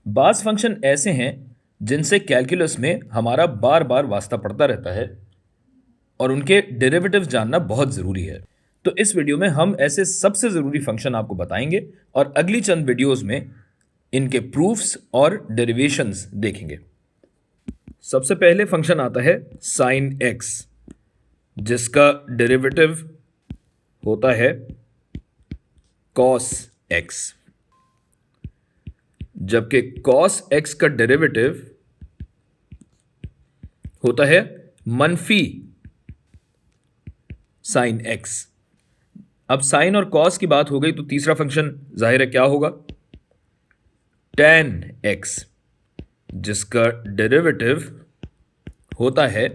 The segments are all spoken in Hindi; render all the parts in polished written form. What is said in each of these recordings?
बास फंक्शन ऐसे हैं जिनसे कैलकुलस में हमारा बार बार वास्ता पड़ता रहता है और उनके डेरिवेटिव्स जानना बहुत ज़रूरी है। तो इस वीडियो में हम ऐसे सबसे ज़रूरी फंक्शन आपको बताएंगे और अगली चंद वीडियोस में इनके प्रूफ्स और डेरिवेशंस देखेंगे। सबसे पहले फंक्शन आता है साइन एक्स, जिसका डेरिवेटिव होता है कॉस एक्स, जबकि कॉस एक्स का डेरिवेटिव होता है मनफी साइन एक्स। अब साइन और कॉस की बात हो गई तो तीसरा फंक्शन जाहिर है क्या होगा, टैन एक्स, जिसका डेरिवेटिव होता है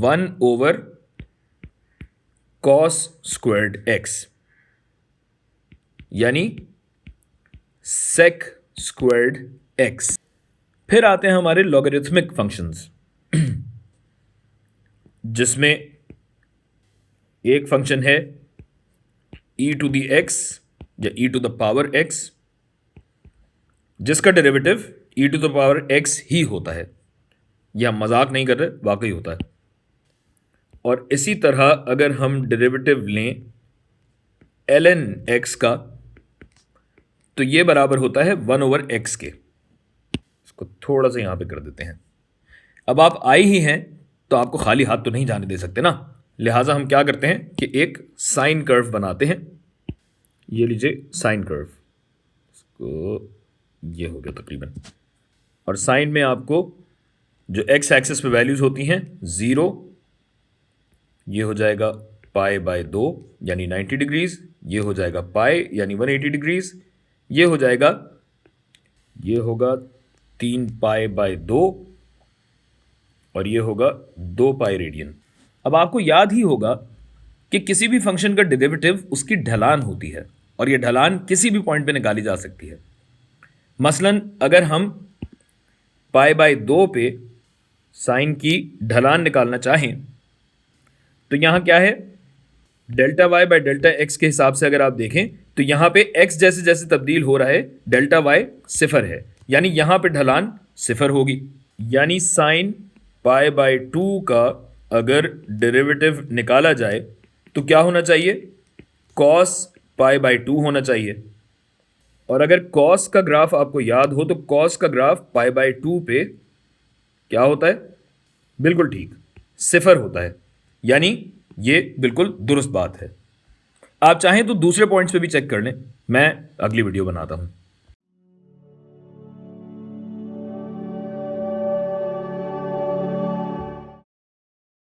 1/cos स्क्वायर्ड एक्स, यानी सेक स्क्वायर्ड एक्स। फिर आते हैं हमारे लॉगरिथमिक फंक्शंस, जिसमें एक फंक्शन है e टू द एक्स या e to the power x, जिसका derivative e to the power x ही होता है। यह हम मजाक नहीं कर रहे, वाकई होता है। और इसी तरह अगर हम डेरिवेटिव लें ln x का, तो यह बराबर होता है 1/x के। इसको थोड़ा सा यहां पे कर देते हैं। अब आप आई ही हैं तो आपको खाली हाथ तो नहीं जाने दे सकते ना, लिहाजा हम क्या करते हैं कि एक साइन कर्व बनाते हैं। ये लीजिए साइन कर्व, इसको ये हो गया तकरीबन। और साइन में आपको जो एक्स एक्सिस पे वैल्यूज होती हैं 0, ये हो जाएगा π/2 यानी 90 डिग्रीज, ये हो जाएगा पाई यानी 180 डिग्रीज, ये हो जाएगा, ये होगा 3π/2 और ये होगा 2π रेडियन। अब आपको याद ही होगा कि किसी भी फंक्शन का डेरिवेटिव उसकी ढलान होती है और ये ढलान किसी भी पॉइंट पे निकाली जा सकती है। मसलन अगर हम π/2 पे साइन की ढलान निकालना चाहें तो यहां क्या है, delta y by delta x के हिसाब से अगर आप देखें तो यहां पे एक्स जैसे जैसे तब्दील हो रहा है डेल्टा वाई 0 है, यानी यहां पे ढलान 0 होगी। यानी साइन π/2 का अगर डेरिवेटिव निकाला जाए तो क्या होना चाहिए, कॉस π/2 होना चाहिए। और अगर कॉस का ग्राफ आपको याद हो तो कॉस का ग्राफ π/2 पे क्या होता है, बिल्कुल ठीक 0 होता है, यानी ये बिल्कुल दुरुस्त बात है। आप चाहें तो दूसरे पॉइंट्स पे भी चेक कर लें, मैं अगली वीडियो बनाता हूं।